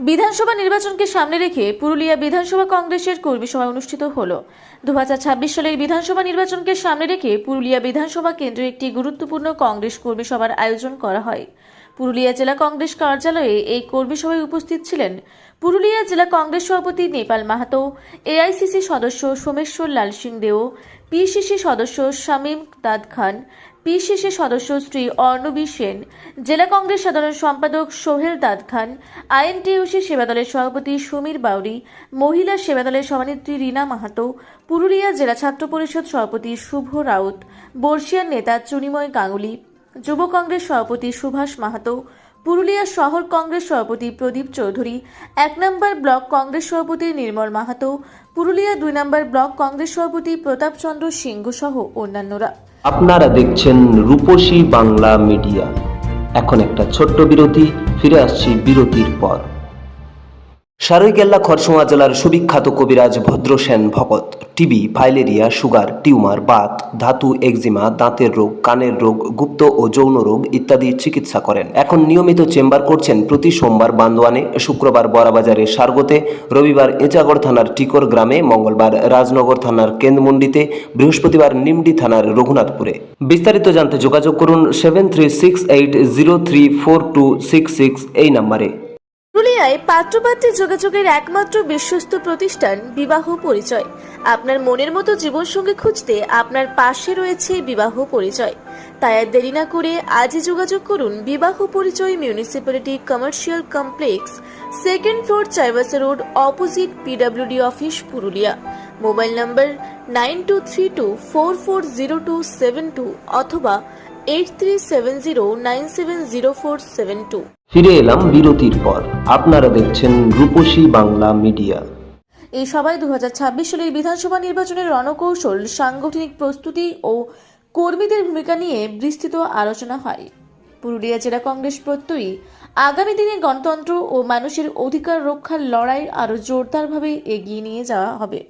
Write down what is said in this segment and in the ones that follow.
বিধানসভা নির্বাচনকে সামনে রেখে পুরুলিয়া বিধানসভা কংগ্রেসের কর্মী সভা অনুষ্ঠিত হলো। 2026 সালের বিধানসভা নির্বাচনকে সামনে রেখে পুরুলিয়া বিধানসভা কেন্দ্রে একটি গুরুত্বপূর্ণ কংগ্রেস কর্মী সভার আয়োজন করা হয়। পুরুলিয়া জেলা কংগ্রেস কার্যালয়ে এই কর্মী সভায় উপস্থিত ছিলেন পুরুলিয়া জেলা কংগ্রেস সভাপতি নেপাল মাহাতো, এআইসিসি সদস্য সোমেশ্বর লাল সিং দেও, পিসিসি সদস্য শামীম দাদ খান, পিসিসি সদস্য শ্রী অর্ণবী সেন, জেলা কংগ্রেস সাধারণ সম্পাদক সোহেল দাদ খান, আইএনটিইউসি সেবাদলের সভাপতি সমীর বাউরি, মহিলা সেবাদলের সভানেত্রী রীনা মাহাতো, পুরুলিয়া জেলা ছাত্র পরিষদ সভাপতি শুভ রাউত, বর্ষিয়ার নেতা চুনিময় গাঙ্গুলি, যুব কংগ্রেস সভাপতি সুভাষ মাহাতো, পুরুলিয়া শহর কংগ্রেস সভাপতি প্রদীপ চৌধুরী, 1 নম্বর ব্লক কংগ্রেস সভাপতি নির্মল মাহাতো, পুরুলিয়া 2 নম্বর ব্লক কংগ্রেস সভাপতি প্রতাপ চন্দ্র সিংহ সহ অন্যান্যরা। আপনারা দেখছেন রূপসী বাংলা মিডিয়া। এখন একটা ছোট্ট বিরতি, ফিরে আসছি বিরতির পর। সারৈকেল্লা খরসুমা জেলার সুবিখ্যাত কবিরাজ Bhadrasen Bhagat TB, filaria, sugar, tumour, Baat, ধাতু, একজিমা, দাঁতের রোগ, কানের রোগ, গুপ্ত ও যৌন রোগ ইত্যাদি চিকিৎসা করেন। এখন নিয়মিত চেম্বার করছেন প্রতি সোমবার বান্দোয়ানে, শুক্রবার বড়াবাজারে সারগোতে, রবিবার এঁচাগড় থানার টিকর গ্রামে, মঙ্গলবার রাজনগর থানার কেন্দ্রমন্ডিতে, বৃহস্পতিবার নিমডি থানার রঘুনাথপুরে। বিস্তারিত জানতে যোগাযোগ করুন 7368034266 এই নম্বরে। পুরুলিয়ায় পাত্রপাত্রী যোগাযোগের একমাত্র বিশ্বস্ত প্রতিষ্ঠান বিবাহ পরিচয়। আপনার মনের মতো জীবনসঙ্গী খুঁজতে আপনার পাশে রয়েছে বিবাহ পরিচয়। তাই আর দেরি না করে আজই যোগাযোগ করুন বিবাহ পরিচয় municipality commercial complex, 2nd floor, Chaibasa road, opposite PWD office, Purulia. Mobile নম্বর 9232440272 অথবা 8370970472। ফিরে এলাম বিরতির পর। আপনারা দেখছেন রূপসী বাংলা মিডিয়া। এই সভায় 2026 সালের বিধানসভা নির্বাচনের রণকৌশল, সাংগঠনিক প্রস্তুতি ও কর্মীদের ভূমিকা নিয়ে বিস্তৃত আলোচনা হয়। পুরুলিয়া জেলা কংগ্রেস প্রত্যয়ী আগামী দিনে গণতন্ত্র ও মানুষের অধিকার রক্ষার লড়াই আরও জোরদারভাবে এগিয়ে নিয়ে যাওয়া হবে।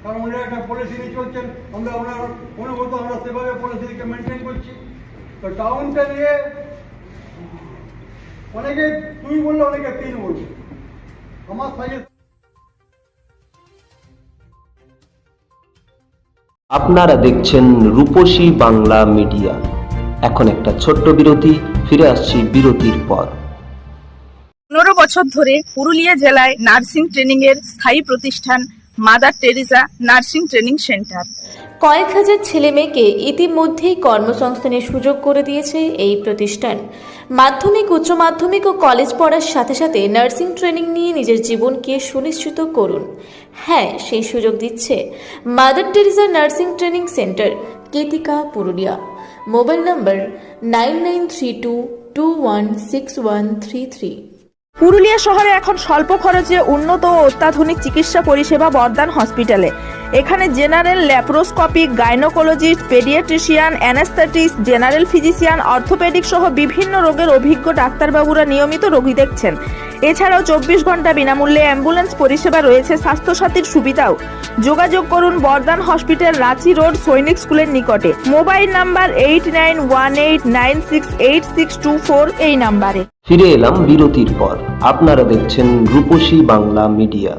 কারণ উনি একটা পলিসি নিয়ে চলছেন, আমরা অনুভূত আমরা সেভাবে পলিসিকে মেনটেন করছি। তো টাউনটা নিয়ে অনেকে 2 বললে অনেকে 3 বলছে। আমার সাজেশন, আপনারা দেখছেন রূপসী বাংলা মিডিয়া। এখন একটা ছোট্ট বিরতি, ফিরে আসছি বিরতির পর। 15 বছর ধরে পুরুলিয়া জেলায় নার্সিং ট্রেনিং এর স্থায়ী প্রতিষ্ঠান mother Teresa nursing training centre কয়েক হাজার ছেলে মেয়েকে ইতিমধ্যেই কর্মসংস্থানের সুযোগ করে দিয়েছে এই প্রতিষ্ঠান। মাধ্যমিক, উচ্চ মাধ্যমিক ও কলেজ পড়ার সাথে সাথে নার্সিং ট্রেনিং নিয়ে নিজের জীবনকে সুনিশ্চিত করুন। হ্যাঁ, সেই সুযোগ দিচ্ছে Mother Teresa nursing training centre, Ketika, Purulia. Mobile number 9932216133। Purulia শহরে এখন স্বল্প খরচে উন্নত ও অত্যাধুনিক চিকিৎসা পরিষেবা বর্দান হসপিটালে। এখানে general, laparoscopic, gynaecologist, paediatrician, anaesthetist, general physician, orthopaedic সহ বিভিন্ন রোগের অভিজ্ঞ ডাক্তারবাবুরা নিয়মিত রোগী দেখছেন। এছাড়াও 24 ঘন্টা বিনামূল্যে অ্যাম্বুলেন্স পরিষেবা রয়েছে, স্বাস্থ্যসাথীর সুবিধাও। যোগাযোগ করুন বর্দান হসপিটাল, রাঁচি রোড, সৈনিক স্কুলের নিকটে। মোবাইল নাম্বার 8918968624 এই নাম্বারে। ফিরে এলাম বিরতির পর। আপনারা দেখছেন রূপসী বাংলা মিডিয়া।